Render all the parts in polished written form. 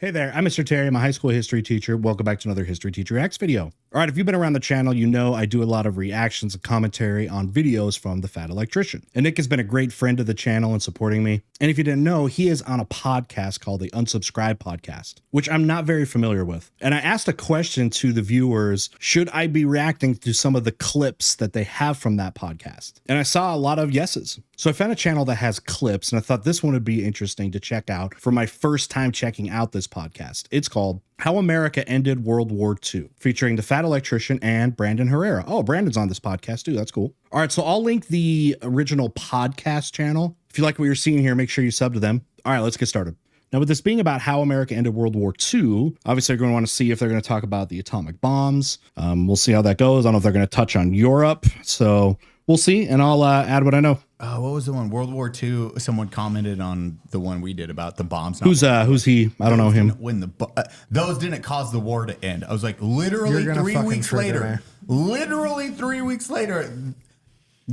Hey there, I'm Mr. Terry. I'm a high school history teacher. Welcome back to another History Teacher Reacts video. All right, if you've been around the channel, you know I do a lot of reactions and commentary on videos from the Fat Electrician. And Nick has been a great friend of the channel and supporting me. And if you didn't know, he is on a podcast called the Unsubscribe Podcast, which I'm not very familiar with. And I asked a question to the viewers, should I be reacting to some of the clips that they have from that podcast? And I saw a lot of yeses. So I found a channel that has clips, and I thought this one would be interesting to check out for my first time checking out this podcast. It's called How America Ended World War II, featuring the Fat Electrician and Brandon Herrera. Oh, Brandon's on this podcast too. That's cool. All right, so I'll link the original podcast channel. If you like what you're seeing here, make sure you sub to them. All right, let's get started. Now, with this being about how America ended World War II, obviously you're going to want to see if they're going to talk about the atomic bombs. We'll see how that goes. I don't know if they're going to touch on Europe. So we'll see, and I'll add what I know. What was the one? World War II. Someone commented on the one we did about the bombs. Who's he? I don't know him. When those didn't cause the war to end. I was like, literally 3 weeks later. Literally 3 weeks later.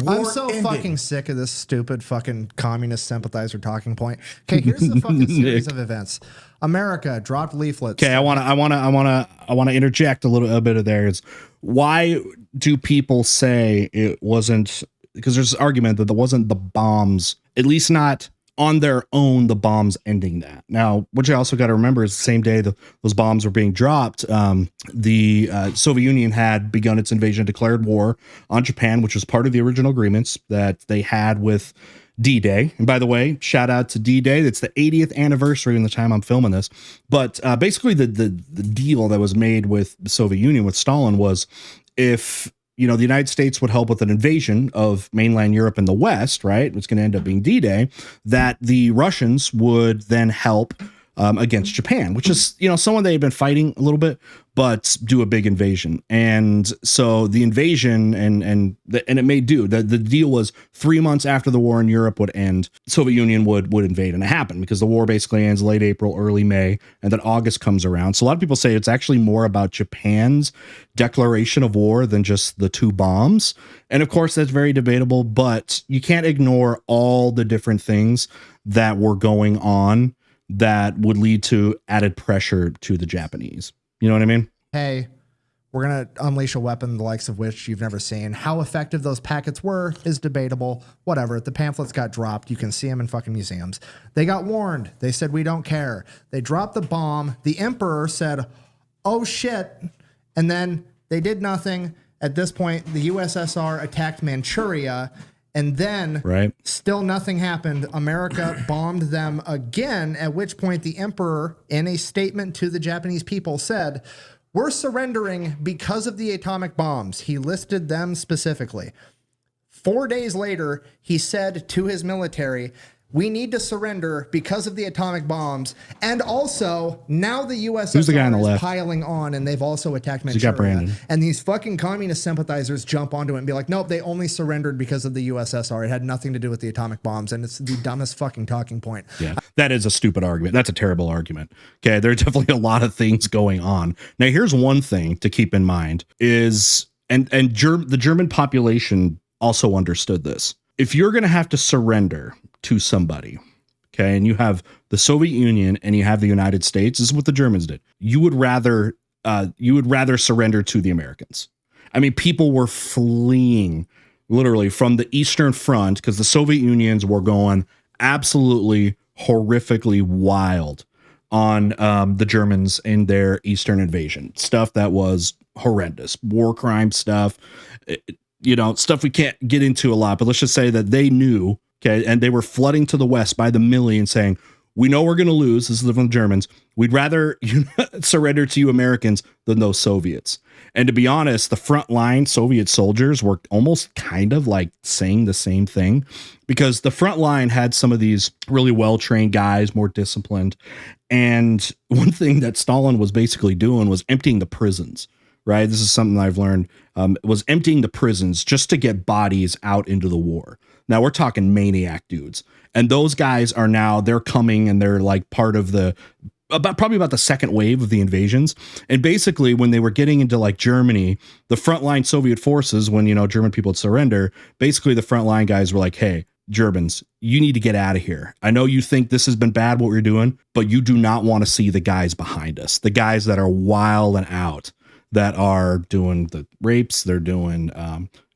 I'm so fucking sick of this stupid fucking communist sympathizer talking point. Okay, here's the fucking series of events. America dropped leaflets. Okay, I want to interject a bit of theirs. Why do people say it wasn't? Because there's this argument that there wasn't the bombs, at least not on their own, the bombs ending that. Now, what you also got to remember is the same day those bombs were being dropped, the Soviet Union had begun its invasion, declared war on Japan, which was part of the original agreements that they had with D-Day. And by the way, shout out to D-Day. It's the 80th anniversary in the time I'm filming this. But basically the deal that was made with the Soviet Union, with Stalin, was if the United States would help with an invasion of mainland Europe and the West, right? It's going to end up being D-Day, that the Russians would then help against Japan, which is, someone they had been fighting a little bit, but do a big invasion. And so the invasion and it may do, the deal was 3 months after the war in Europe would end, Soviet Union would invade. And it happened because the war basically ends late April, early May, and then August comes around. So a lot of people say it's actually more about Japan's declaration of war than just the two bombs. And of course, that's very debatable, but you can't ignore all the different things that were going on that would lead to added pressure to the Japanese. You know what I mean? Hey, we're going to unleash a weapon the likes of which you've never seen. How effective those packets were is debatable. Whatever. The pamphlets got dropped. You can see them in fucking museums. They got warned. They said, we don't care. They dropped the bomb. The emperor said, oh shit. And then they did nothing. At this point, the USSR attacked Manchuria. And then still nothing happened. America bombed them again, at which point the emperor, in a statement to the Japanese people, said, we're surrendering because of the atomic bombs. He listed them specifically. 4 days later, he said to his military, we need to surrender because of the atomic bombs. And also, now the USSR is piling on, and they've also attacked Manchuria. And these fucking communist sympathizers jump onto it and be like, nope, they only surrendered because of the USSR. It had nothing to do with the atomic bombs. And it's the dumbest fucking talking point. Yeah, that is a stupid argument. That's a terrible argument. Okay, there are definitely a lot of things going on. Now, here's one thing to keep in mind is, the German population also understood this. If you're going to have to surrender to somebody, okay, and you have the Soviet Union and you have the United States, this is what the Germans did. You would rather surrender to the Americans. I mean, people were fleeing literally from the Eastern Front because the Soviet Unions were going absolutely horrifically wild on the Germans in their Eastern invasion. Stuff that was horrendous, war crime stuff, stuff we can't get into a lot, but let's just say that they knew. Okay, and they were flooding to the West by the million saying, we know we're going to lose. This is from the Germans. We'd rather surrender to you Americans than those Soviets. And to be honest, the frontline Soviet soldiers were almost kind of like saying the same thing, because the front line had some of these really well-trained guys, more disciplined. And one thing that Stalin was basically doing was emptying the prisons. Right. This is something I've learned, was emptying the prisons just to get bodies out into the war. Now we're talking maniac dudes, and those guys are now, they're coming and they're like part of probably about the second wave of the invasions. And basically when they were getting into like Germany, the frontline Soviet forces, when, German people would surrender, basically the frontline guys were like, hey, Germans, you need to get out of here. I know you think this has been bad what we're doing, but you do not want to see the guys behind us, the guys that are wild and out, that are doing the rapes, they're doing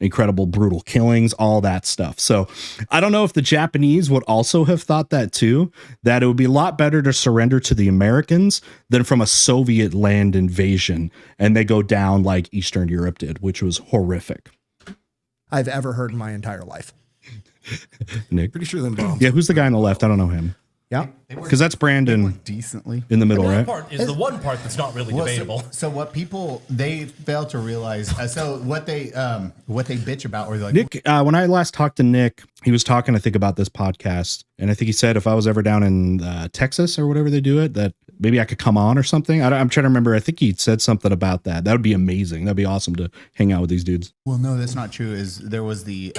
incredible brutal killings, all that stuff. So I don't know if the Japanese would also have thought that too, that it would be a lot better to surrender to the Americans than from a Soviet land invasion, and they go down like Eastern Europe did, which was horrific. I've ever heard in my entire life. Nick, Pretty sure them bombs. yeah, who's the guy on the left? I don't know him. Yeah. Because that's Brandon Decently. in the middle, That right? part is the one part that's not really debatable. So what people they fail to realize. So what they bitch about, or like Nick, when I last talked to Nick, he was talking, I think, about this podcast, and I think he said if I was ever down in Texas or whatever they do it, that maybe I could come on or something. I'm trying to remember. I think he said something about that. That would be amazing. That'd be awesome to hang out with these dudes. Well, no, that's not true. Is there was the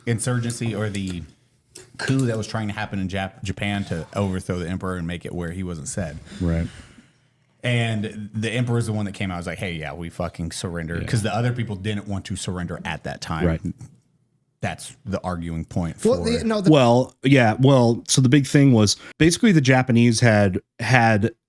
insurgency or the coup that was trying to happen in Japan to overthrow the emperor and make it where he wasn't said. Right. And the emperor is the one that came out and was like, hey, yeah, we fucking surrendered. Because the other people didn't want to surrender at that time. Right. That's the arguing point for Well, Well, yeah. Well, so the big thing was basically the Japanese had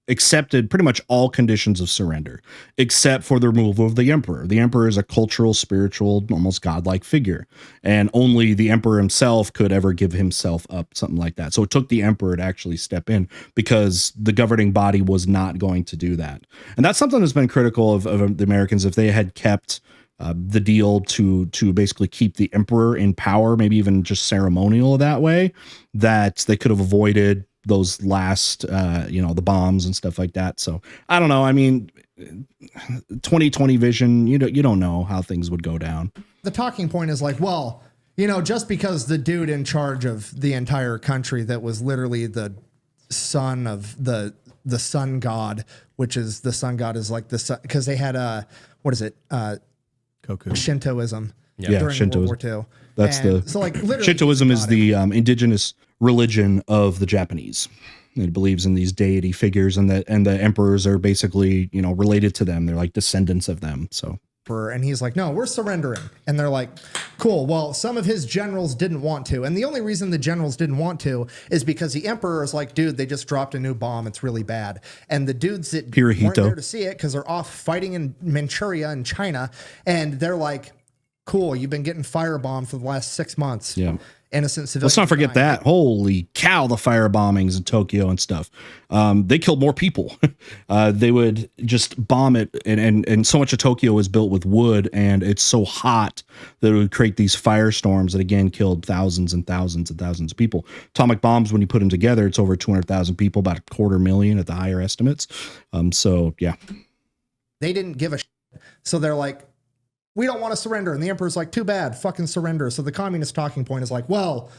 accepted pretty much all conditions of surrender, except for the removal of the emperor. The emperor is a cultural, spiritual, almost godlike figure, and only the emperor himself could ever give himself up, something like that. So it took the emperor to actually step in because the governing body was not going to do that. And that's something that's been critical of the Americans. If they had kept the deal to basically keep the emperor in power, maybe even just ceremonial that way, that they could have avoided those last, the bombs and stuff like that. So I don't know. I mean, 2020 vision, you don't know how things would go down. the talking point is like, well, just because the dude in charge of the entire country that was literally the son of the sun god, which is the sun god is like the sun, because they had Koku. Shintoism Yeah, during Shintoism. World War II. That's And the so like literally Shintoism is God the indigenous religion of the Japanese. It believes in these deity figures, and the emperors are basically related to them. They're like descendants of them. So and he's like, no, we're surrendering. And they're like, cool. Well, some of his generals didn't want to. And the only reason the generals didn't want to is because the emperor is like, dude, they just dropped a new bomb. It's really bad. And the dudes that weren't Hirohito. there to see it because they're off fighting in Manchuria and China. And they're like, cool, you've been getting firebombed for the last 6 months. Yeah. Innocent civilians. let's not forget dying. that. Holy cow, the fire bombings in Tokyo and stuff. They killed more people. They would just bomb it, and so much of Tokyo is built with wood, and it's so hot that it would create these firestorms that again killed thousands and thousands and thousands of people. Atomic bombs, when you put them together, it's over 200,000 people, about 250,000 at the higher estimates. So yeah. They didn't give a shit. So they're like, we don't want to surrender. And the emperor's like, too bad, fucking surrender. So the communist talking point is like, well,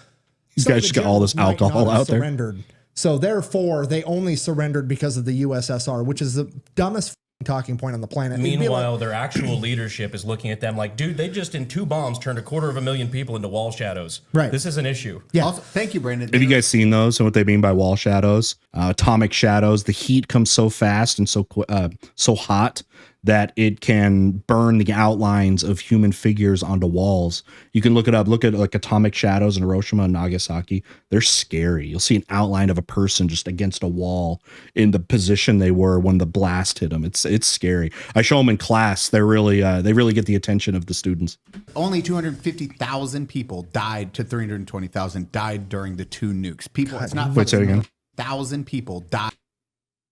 These some of guys the just got all this generals might alcohol not have out there. surrendered. So therefore, they only surrendered because of the USSR, which is the dumbest fucking talking point on the planet. It'd be Meanwhile, like, their actual leadership is looking at them like, dude, they just in 2 bombs turned 250,000 people into wall shadows. Right. This is an issue. yeah, Also, thank you, Brandon. Have you guys seen those and what they mean by wall shadows? Atomic shadows. The heat comes so fast and so hot that it can burn the outlines of human figures onto walls. You can look it up. Look at like atomic shadows in Hiroshima and Nagasaki. They're scary. You'll see an outline of a person just against a wall in the position they were when the blast hit them. It's scary. I show them in class. They really get the attention of the students. Only 250,000 people died to 320,000 died during the 2 nukes. People, it's not. Wait, say it again. 1,000 people died.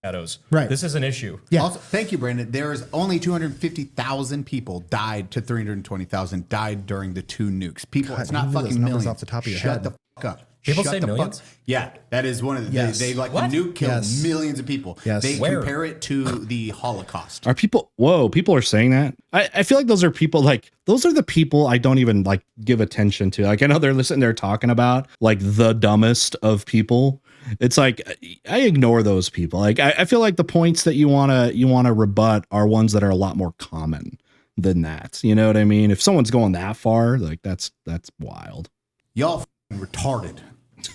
Shadows. Right. This is an issue. yeah. Also, thank you, Brandon. There is only 250,000 people died to 320,000 died during the 2 nukes. People, God, it's you not knew those fucking numbers millions. off the top of your Shut head. the fuck up. People Shut say the fuck- millions? Yeah, that is one of the. Yes. They like What? the nuke killed Yes. millions of people. Yes. They Where? compare it to the Holocaust. Are people, people are saying that. I feel like those are people those are the people I don't even give attention to. Like, I know they're listening, they're talking about like the dumbest of people. It's like, I ignore those people. Like, I feel like the points that you want to rebut are ones that are a lot more common than that. You know what I mean? If someone's going that far, like that's wild. Y'all f***ing retarded.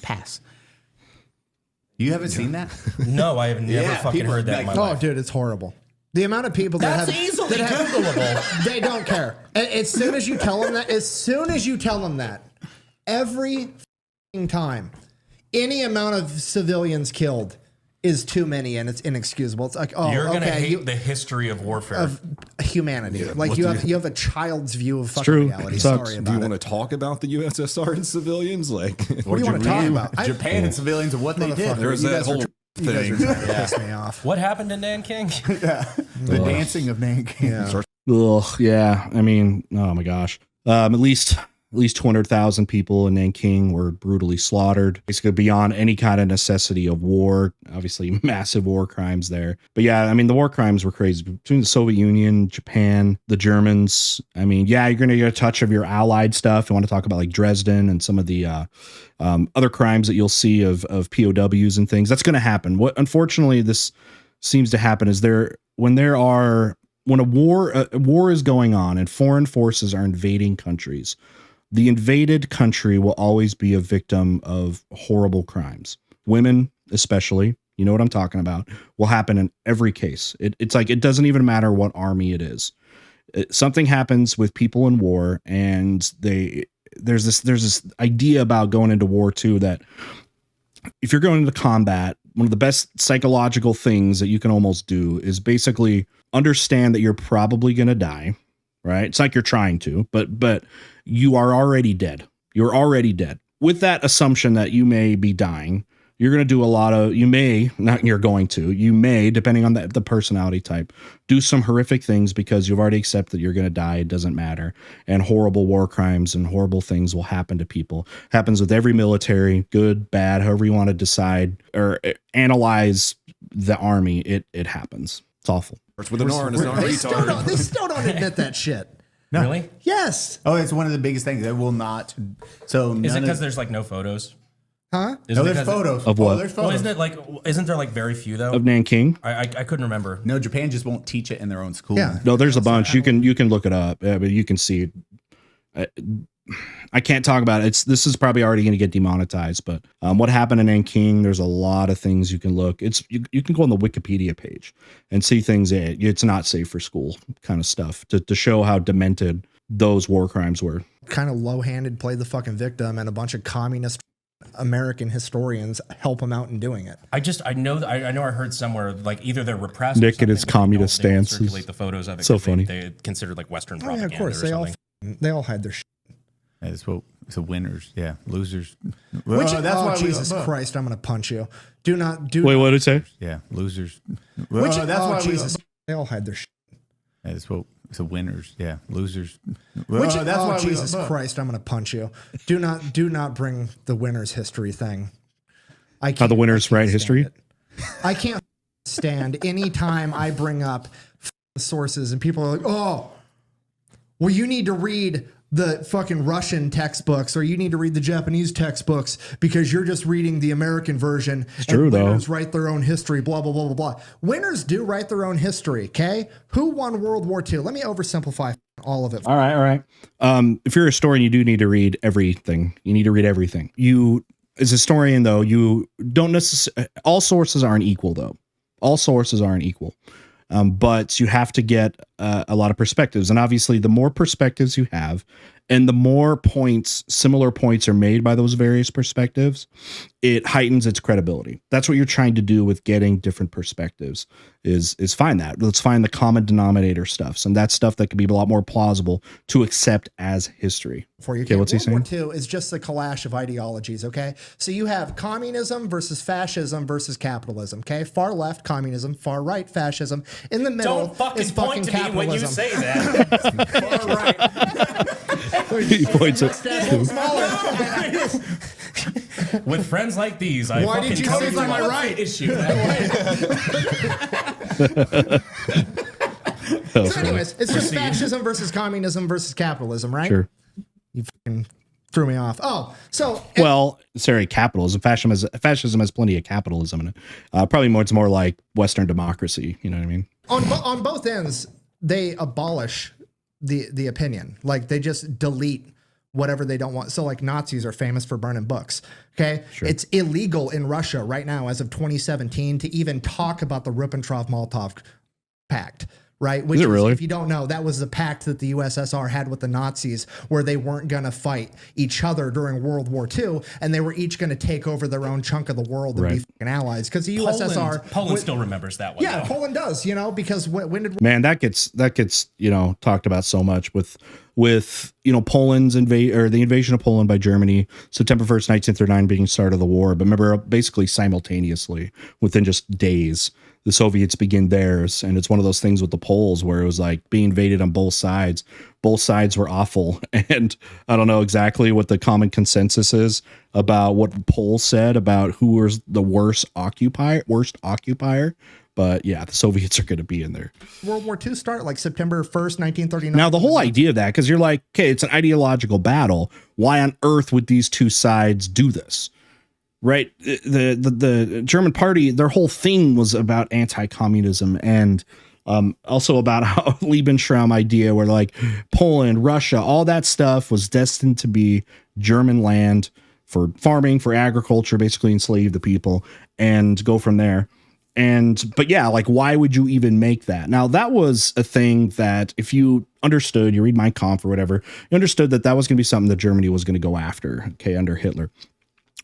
Pass. You haven't seen that? No, I have never Yeah, fucking people heard that in my like- Oh, life. dude, it's horrible. The amount of people That's that have easily that have- Googleable. they don't care. As soon as you tell them that, every time. Any amount of civilians killed is too many, and it's inexcusable. It's like, oh, You're gonna okay, hate the history of warfare. of humanity. Like you have a child's view of fucking true. reality. It sucks. Sorry Do you about want it. to talk about the USSR and civilians? Like, What do you want to talk about? Japan and civilians and what they did. there's You that guys are whole You guys are thing. trying to piss me off. What happened in Nanking? The dancing of Nanking. Yeah. Ugh, yeah. I mean, oh my gosh. At least 200,000 people in Nanking were brutally slaughtered, basically beyond any kind of necessity of war. Obviously, massive war crimes there. But yeah, I mean, the war crimes were crazy between the Soviet Union, Japan, the Germans. I mean, yeah, you're going to get a touch of your allied stuff. I want to talk about like Dresden and some of the other crimes that you'll see of POWs and things. That's going to happen. What unfortunately this seems to happen is when a war is going on and foreign forces are invading countries, the invaded country will always be a victim of horrible crimes. Women, especially, you know what I'm talking about, will happen in every case. It's like it doesn't even matter what army it is. Something happens with people in war, and there's this idea about going into war too that if you're going into combat, one of the best psychological things that you can almost do is basically understand that you're probably going to die, right? It's like you're trying to, but you are already dead. You're already dead. With that assumption that you may be dying, you're going to do you may, depending on the personality type, do some horrific things because you've already accepted that you're going to die. It doesn't matter. And horrible war crimes and horrible things will happen to people. Happens with every military, good, bad, however you want to decide or analyze the army. It happens. It's awful. Starts with an R and it's not a They retard. still don't admit that shit. Really? Yes. Oh, it's one of the biggest things. They will not. So Is it none because of, there's like no photos? Huh? Is no, it there's because photos Of what? Oh, there's Well, photos. isn't there like very few though? Of Nanking? I couldn't remember. No, Japan just won't teach it in their own school. Yeah. No, there's a bunch. You can look it up. Yeah, but you can see it. I can't talk about it. This is probably already going to get demonetized. But what happened in Nanking? There's a lot of things you can look. You can go on the Wikipedia page and see things. It's not safe for school kind of stuff to show how demented those war crimes were. Kind of low-handed, play the fucking victim, and a bunch of communist American historians help him out in doing it. I know I heard somewhere like either they're repressed. Nick or and his something, but communist they don't stances. circulate the photos of it. So 'cause funny. They considered like Western Oh, yeah, propaganda of course. or They something. all hide their shit. That's what. So winners, yeah, losers. Which, Well, that's oh, why Jesus Christ, I'm going to punch you. Do Wait, what did it say? Yeah, losers. Well, Which, that's oh, why Jesus. They all hide their shit. That's what. So winners, yeah, losers. Well, Which, that's oh, why Jesus Christ, I'm going to punch you. Do not bring the winners history thing. I can't. The winners I can't write stand history? it. I can't stand any time I bring up sources and people are like, oh, well, you need to read the fucking Russian textbooks or you need to read the Japanese textbooks because you're just reading the American version. It's true, though. Winners write their own history, blah, blah, blah, blah, blah. Winners do write their own history, okay? Who won World War II? Let me oversimplify all of it. All right. If you're a historian, you do need to read everything. You need to read everything. You, as a historian, though, you don't necessarily. All sources aren't equal, though. All sources aren't equal. But you have to get a lot of perspectives, and obviously, the more perspectives you have, and the more similar points are made by those various perspectives, it heightens its credibility. That's what you're trying to do with getting different perspectives. Is find that. Let's find the common denominator stuffs, and that's stuff that can be a lot more plausible to accept as history. For you. Okay, what's he World saying? War II is just a clash of ideologies, okay? So you have communism versus fascism versus capitalism, okay? Far left, communism, far right, fascism. In the middle Don't fucking is fucking point to me capitalism. when you say that. Far right. He points at. With friends like these, I Why fucking did you tell say you to my what's right? the issue. So anyways, it's just fascism versus communism versus capitalism, right? Sure. You fucking threw me off. Oh, so Well, sorry, capitalism. Fascism has plenty of capitalism in it. Probably it's more like Western democracy. You know what I mean? on both ends, they abolish the opinion. Like they just delete whatever they don't want. So like Nazis are famous for burning books. Okay. Sure. It's illegal in Russia right now as of 2017 to even talk about the Ribbentrop-Molotov pact. right? Which Is it really? if you don't know, that was the pact that the USSR had with the Nazis, where they weren't going to fight each other during World War II, and they were each going to take over their own chunk of the world and be fucking allies. Because the USSR, Poland still remembers that one. yeah, though. Poland does, you know, because when did Man, that gets talked about so much with Poland's the invasion of Poland by Germany, September 1st, 1939 being the start of the war. But remember, basically simultaneously, within just days, the Soviets begin theirs. And it's one of those things with the Poles where it was like being invaded on both sides. Both sides were awful. And I don't know exactly what the common consensus is about what Poles said about who was the worst occupier. But yeah, the Soviets are going to be in there. World War II start? Like September 1st, 1939? Now, the whole idea of that, because you're like, okay, it's an ideological battle. Why on earth would these two sides do this? Right? The German party, their whole thing was about anti-communism and also about how Lebensraum idea where like Poland, Russia, all that stuff was destined to be German land for farming, for agriculture, basically enslave the people and go from there. But yeah, like, why would you even make that? Now, that was a thing that if you understood, you read Mein Kampf or whatever, you understood that was going to be something that Germany was going to go after, okay, under Hitler.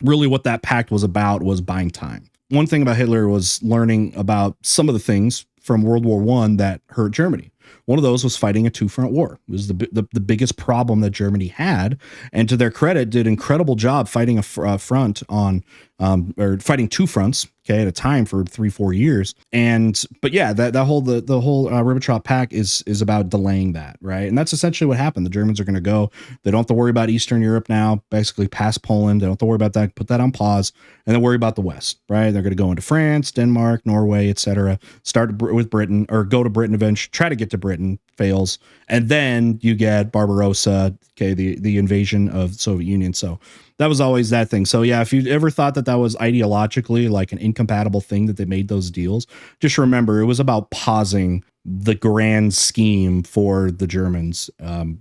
Really what that pact was about was buying time. One thing about Hitler was learning about some of the things from World War I that hurt Germany. One of those was fighting a two-front war. It was the biggest problem that Germany had, and to their credit, did an incredible job fighting a front on, or fighting two fronts, okay, at a time for 3-4 years. But yeah, the whole Ribbentrop Pact is about delaying that, right? And that's essentially what happened. The Germans are going to go. They don't have to worry about Eastern Europe now, basically past Poland. They don't have to worry about that. Put that on pause, and then worry about the West, right? They're going to go into France, Denmark, Norway, etc. Start with Britain, or go to Britain eventually. Try to get to Britain, fails, and then you get Barbarossa, okay, the invasion of the Soviet Union. So that was always that thing. So yeah, if you ever thought that was ideologically like an incompatible thing that they made those deals, just remember it was about pausing the grand scheme for the Germans,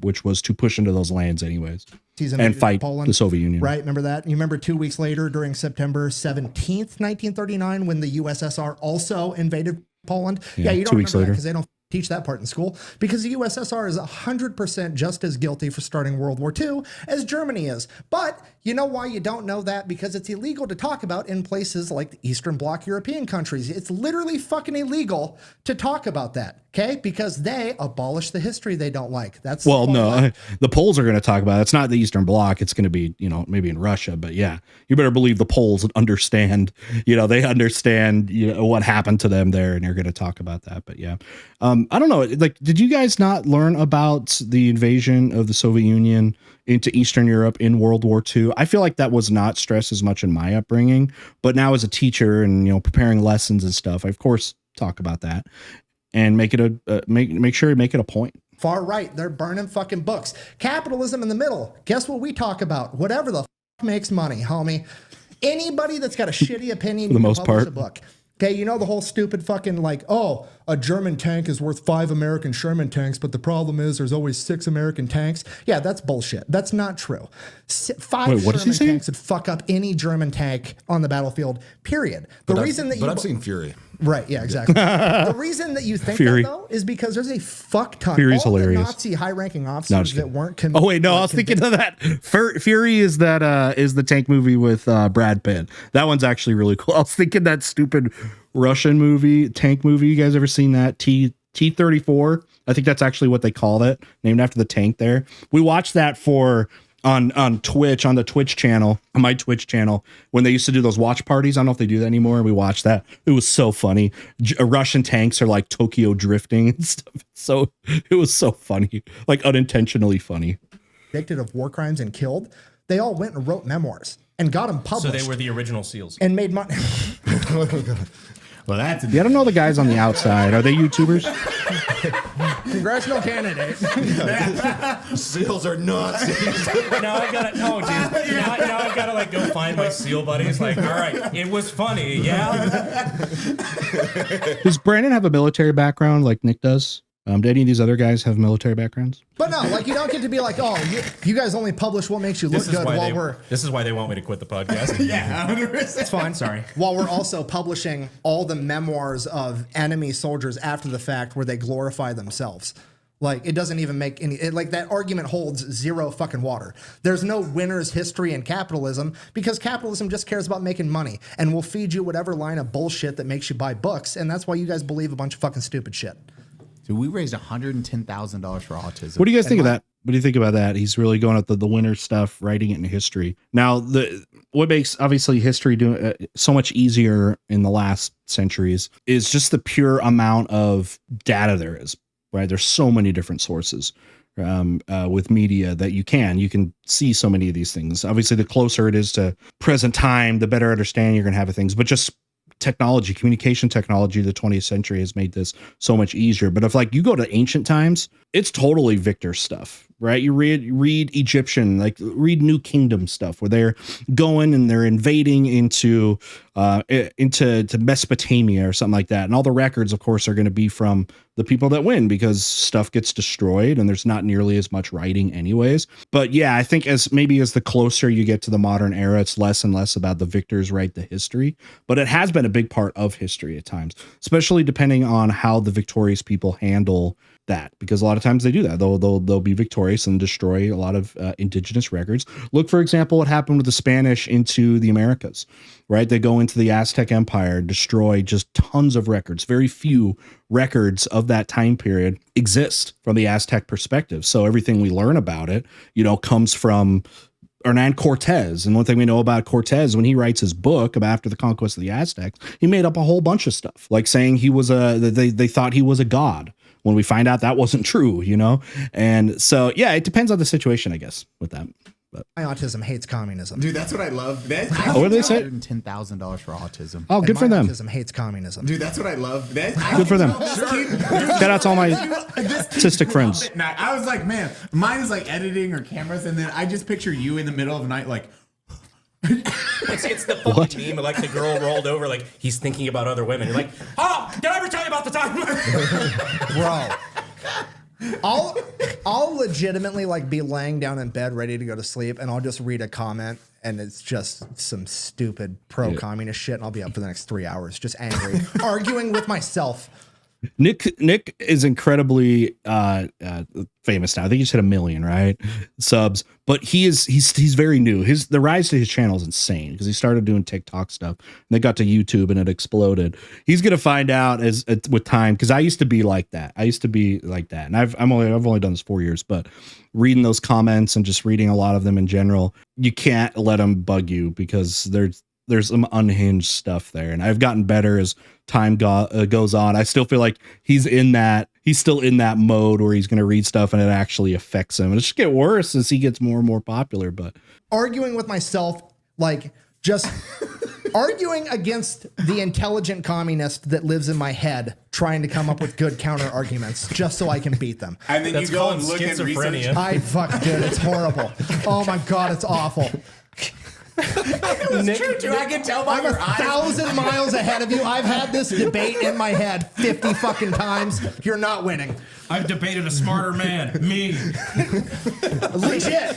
which was to push into those lands anyways and fight the Soviet Union. Right, remember that? You remember 2 weeks later, during September 17th, 1939, when the USSR also invaded Poland? Yeah, you don't 2 weeks remember that later, because they don't teach that part in school, because the USSR is 100% just as guilty for starting World War II as Germany is. But you know why you don't know that? Because it's illegal to talk about in places like the Eastern Bloc European countries. It's literally fucking illegal to talk about that, okay? Because they abolish the history they don't like. That's well, no, the Poles are going to talk about it. It's not the Eastern Bloc. It's going to be, maybe in Russia, but yeah, you better believe the Poles understand, they understand, what happened to them there, and they're going to talk about that. But yeah, I don't know. Like, did you guys not learn about the invasion of the Soviet Union into Eastern Europe in World War II? I feel like that was not stressed as much in my upbringing, but now as a teacher and, preparing lessons and stuff, I of course talk about that and make it make sure you make it a point. Far right, they're burning fucking books. Capitalism in the middle. Guess what we talk about? Whatever the makes money, homie. Anybody that's got a shitty opinion, for the most part, a book. Okay, the whole stupid fucking like, oh, a German tank is worth 5 American Sherman tanks, but the problem is there's always 6 American tanks. Yeah, that's bullshit. That's not true. 5 Sherman tanks would fuck up any German tank on the battlefield, period. But I've seen Fury. Right, yeah, exactly. The reason that you think Fury. that, though, is because there's a fuck ton Fury's all hilarious. The Nazi high-ranking officers that weren't Oh wait, no, I was thinking of that. Fury is the tank movie with Brad Pitt. That one's actually really cool. I was thinking that stupid Russian tank movie. You guys ever seen that? T-34. I think that's actually what they called it, named after the tank there. We watched that on Twitch, on the Twitch channel, on my Twitch channel, when they used to do those watch parties. I don't know if they do that anymore. We watched that. It was so funny. Russian tanks are like Tokyo drifting and stuff. So it was so funny, like unintentionally funny. Convicted of war crimes and killed. They all went and wrote memoirs and got them published. So they were the original SEALs and made money. Well, that's I don't know the guys on the outside. Are they YouTubers? Congressional candidate. SEALs are nuts. Now I gotta, no, dude. Now I've gotta like go find my SEAL buddies. Like, all right, it was funny, yeah. Does Brandon have a military background like Nick does? Do any of these other guys have military backgrounds? But no, like you don't get to be like, oh, you guys only publish what makes you look good while we're. This is why they want me to quit the podcast. Yeah, 100%. It's fine. Sorry. While we're also publishing all the memoirs of enemy soldiers after the fact, where they glorify themselves. Like it doesn't even make any. Like that argument holds zero fucking water. There's no winner's history in capitalism because capitalism just cares about making money and will feed you whatever line of bullshit that makes you buy books, and that's why you guys believe a bunch of fucking stupid shit. Dude, we raised $110,000 for autism. What do you guys think of that? What do you think about that? He's really going at the winner stuff, writing it in history. Now, what makes obviously history so much easier in the last centuries is just the pure amount of data there is. Right, there's so many different sources with media that you can see so many of these things. Obviously, the closer it is to present time, the better understanding you're going to have of things. But just technology, communication technology, the 20th century has made this so much easier. But if like you go to ancient times, it's totally victor stuff, right? You read Egyptian, like read New Kingdom stuff where they're going and they're invading into Mesopotamia or something like that. And all the records, of course, are going to be from the people that win because stuff gets destroyed and there's not nearly as much writing anyways. But yeah, I think as the closer you get to the modern era, it's less and less about the victors write the history. But it has been a big part of history at times, especially depending on how the victorious people handle that, because a lot of times they do that. They'll be victorious and destroy a lot of indigenous records. Look, for example, what happened with the Spanish into the Americas, right? They go into the Aztec Empire, destroy just tons of records. Very few records of that time period exist from the Aztec perspective. So everything we learn about it, comes from Hernan Cortez. And one thing we know about Cortez, when he writes his book about after the conquest of the Aztecs, he made up a whole bunch of stuff, like saying he was they thought he was a god. When we find out that wasn't true, And so, yeah, it depends on the situation, I guess, with that. But My autism hates communism. Dude, that's what I love. what did they say? $110,000 for autism. Oh, good for them. Autism hates communism. Dude, that's what I love. Good for them. Shout out to all my autistic friends. I was like, man, mine is like editing or cameras, and then I just picture you in the middle of the night, like. It's the fucking meme, like the girl rolled over, like he's thinking about other women. You're like, oh, did I ever tell you about the time? Bro, I'll legitimately like be laying down in bed ready to go to sleep, and I'll just read a comment, and it's just some stupid pro-communist shit, and I'll be up for the next 3 hours, just angry, arguing with myself. Nick is incredibly famous now. I think he's hit 1 million, right? Subs, but he's very new. The rise to his channel is insane because he started doing TikTok stuff and they got to YouTube and it exploded. He's gonna find out with time, because I used to be like that. And I've only done this 4 years, but reading those comments and just reading a lot of them in general, you can't let them bug you because there's some unhinged stuff there, and I've gotten better as time goes on. I still feel like he's still in that mode where he's going to read stuff and it actually affects him. And it's just get worse as he gets more and more popular. But arguing with myself, like just arguing against the intelligent communist that lives in my head, trying to come up with good counter arguments just so I can beat them. And then That's you go and called look at research. schizophrenia. Dude, it's horrible. Oh my God, it's awful. It's true, too. I can tell by I'm your eyes. 1,000 miles ahead of you. I've had this debate in my head 50 fucking times. You're not winning. I've debated a smarter man, me. Legit.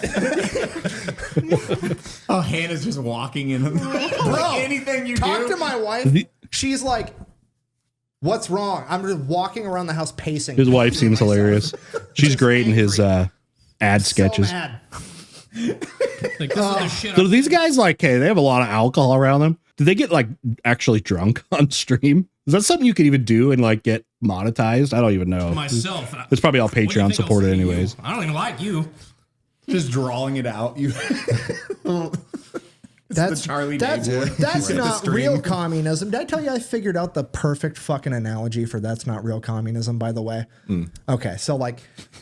Oh, Hannah's just walking in. Bro, anything you talk do. to my wife. She's like, what's wrong? I'm just walking around the house pacing. his wife seems hilarious. She's great in his ad sketches. So mad. Like, this is the shit. So these guys, like, hey, they have a lot of alcohol around them. Do they get like actually drunk on stream? Is that something you can even do and like get monetized? I don't even know. Myself. It's probably all What do you Patreon think I'll supported say to you? anyways. I don't even like you. Just drawing it out. That's the Charlie that's Day boy. that's Right. not The real stream. communism. Did I tell you I figured out the perfect fucking analogy for that's not real communism, by the way? Okay, so like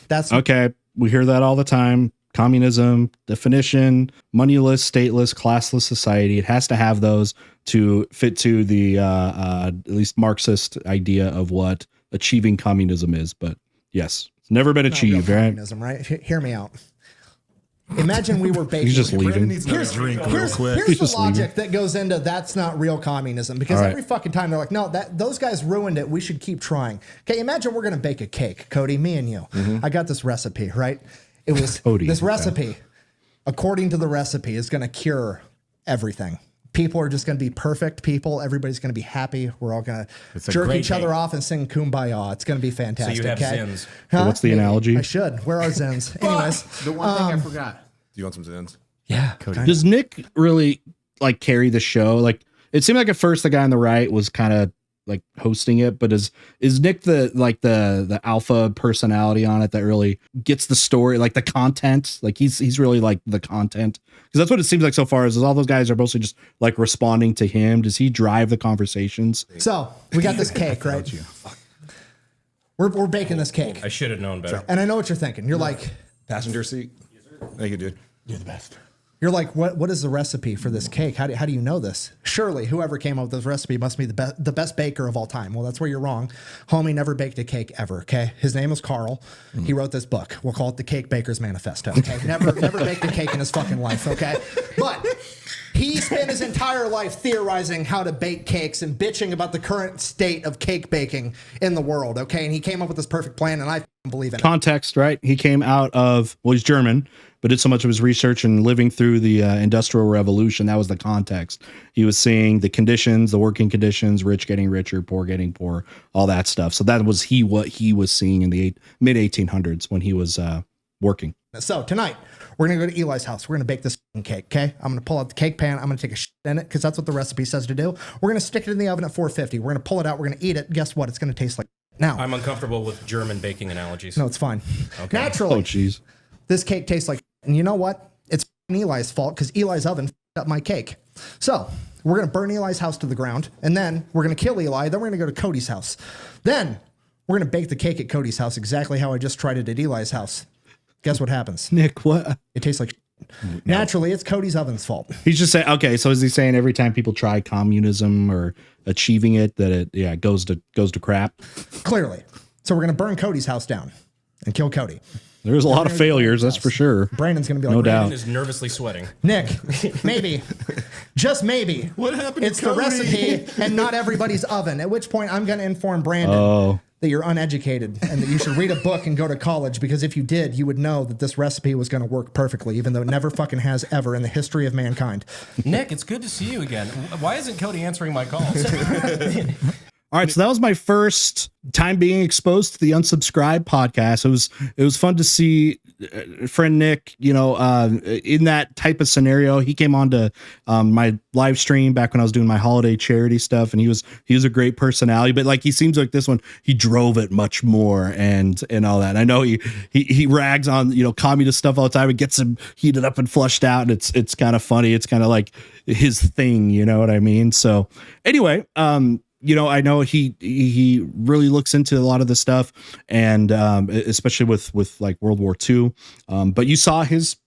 that's Okay, we hear that all the time. Communism definition: moneyless, stateless, classless society. It has to have those to fit to the at least Marxist idea of what achieving communism is. But yes, it's never been not real achieved, right? communism, right? Hear me out. Imagine we were baking. He's just Brandon leaving. needs another drink real quick. Here's He's the just logic that goes into that's not real communism, because All right. every fucking time they're like, no, those guys ruined it. We should keep trying. Okay, imagine we're gonna bake a cake, Cody, me and you. I got this recipe, right? It was Cody, this okay. recipe, according to the recipe, is gonna cure everything. People are just gonna be perfect people. Everybody's gonna be happy. We're all gonna a jerk great each other cake. off and sing Kumbaya. It's gonna be fantastic. So you have okay? Zins. Huh? what's the Maybe. analogy? I should. Where are Zins? Anyways, The one thing I forgot. Do you want some Zins? yeah. Does Nick really like carry the show? Like it seemed like at first the guy on the right was kind of like hosting it, but is Nick the alpha personality on it that really gets the story, like the content? Like he's really like the content, because that's what it seems like so far. Is all those guys are mostly just like responding to him. Does he drive the conversations? So we got this cake, right? We're baking this cake. I should have known better. And I know what you're thinking. You're like, Passenger seat. Thank you, dude. you're like, what is the recipe for this cake? How do you know this? Surely whoever came up with this recipe must be the best baker of all time. Well, that's where you're wrong. Homie never baked a cake ever. Okay, his name is Carl. He wrote this book. We'll call it the Cake Baker's Manifesto. Okay, never baked a cake in his fucking life. Okay, but he spent his entire life theorizing how to bake cakes and bitching about the current state of cake baking in the world. Okay, and he came up with this perfect plan, and I believe in it. Context, right? He came out of, well, he's German, but did so much of his research and living through the Industrial Revolution. That was the context. He was seeing the conditions, the working conditions, rich getting richer, poor getting poor, all that stuff. So that was what he was seeing in the mid 1800s when he was working. So tonight, we're going to go to Eli's house. We're going to bake this fucking cake, okay? I'm going to pull out the cake pan. I'm going to take a shit in it because that's what the recipe says to do. We're going to stick it in the oven at 450. We're going to pull it out. We're going to eat it. Guess what? It's going to taste like now. I'm uncomfortable with German baking analogies. No, it's fine. Okay. Naturally, Oh, jeez. this cake tastes like, and you know what? It's Eli's fault because Eli's oven up my cake. So we're going to burn Eli's house to the ground, and then we're going to kill Eli. Then we're going to go to Cody's house. Then we're going to bake the cake at Cody's house exactly how I just tried it at Eli's house. Guess what happens? Nick, what? It tastes like naturally, it's Cody's oven's fault. He's just saying, okay, so is he saying every time people try communism or achieving it, that it goes to crap? Clearly. So we're going to burn Cody's house down and kill Cody. There's a lot of failures, that's for sure. Brandon's going to be like, No Brandon doubt. is nervously sweating. Nick, maybe, just maybe. What happened to It's the Cody? recipe and not everybody's oven. At which point I'm going to inform Brandon that you're uneducated and that you should read a book and go to college, because if you did, you would know that this recipe was going to work perfectly, even though it never fucking has ever in the history of mankind. Nick, it's good to see you again. Why isn't Cody answering my calls? All right, so that was my first time being exposed to the Unsubscribed podcast. It was fun to see friend Nick, in that type of scenario. He came on to my live stream back when I was doing my holiday charity stuff, and he was a great personality. But like, he seems like this one, he drove it much more and all that. And I know he rags on communist stuff all the time. It gets him heated up and flushed out, and it's kind of funny. It's kind of like his thing, you know what I mean? So anyway, I know he really looks into a lot of this stuff, and especially with like World War II. But you saw his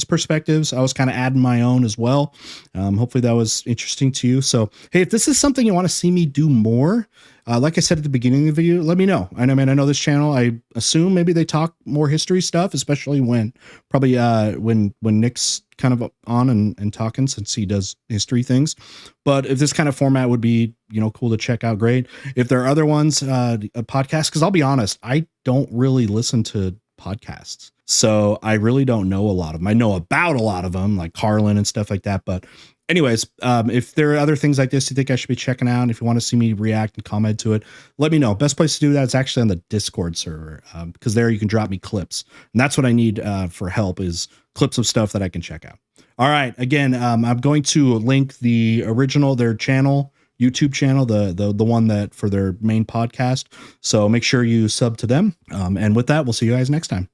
perspectives. I was kind of adding my own as well. Hopefully that was interesting to you. So, hey, if this is something you want to see me do more, like I said at the beginning of the video, let me know. I know this channel, I assume maybe they talk more history stuff, especially when Nick's kind of on and talking, since he does history things. But if this kind of format would be, cool to check out, great. If there are other ones, podcasts, because I'll be honest, I don't really listen to podcasts. So I really don't know a lot of them. I know about a lot of them, like Carlin and stuff like that. But anyways, if there are other things like this you think I should be checking out, if you want to see me react and comment to it, let me know. Best place to do that is actually on the Discord server, because there you can drop me clips. And that's what I need for help, is clips of stuff that I can check out. All right. Again, I'm going to link the original, their channel, YouTube channel, the one that for their main podcast. So make sure you sub to them. And with that, we'll see you guys next time.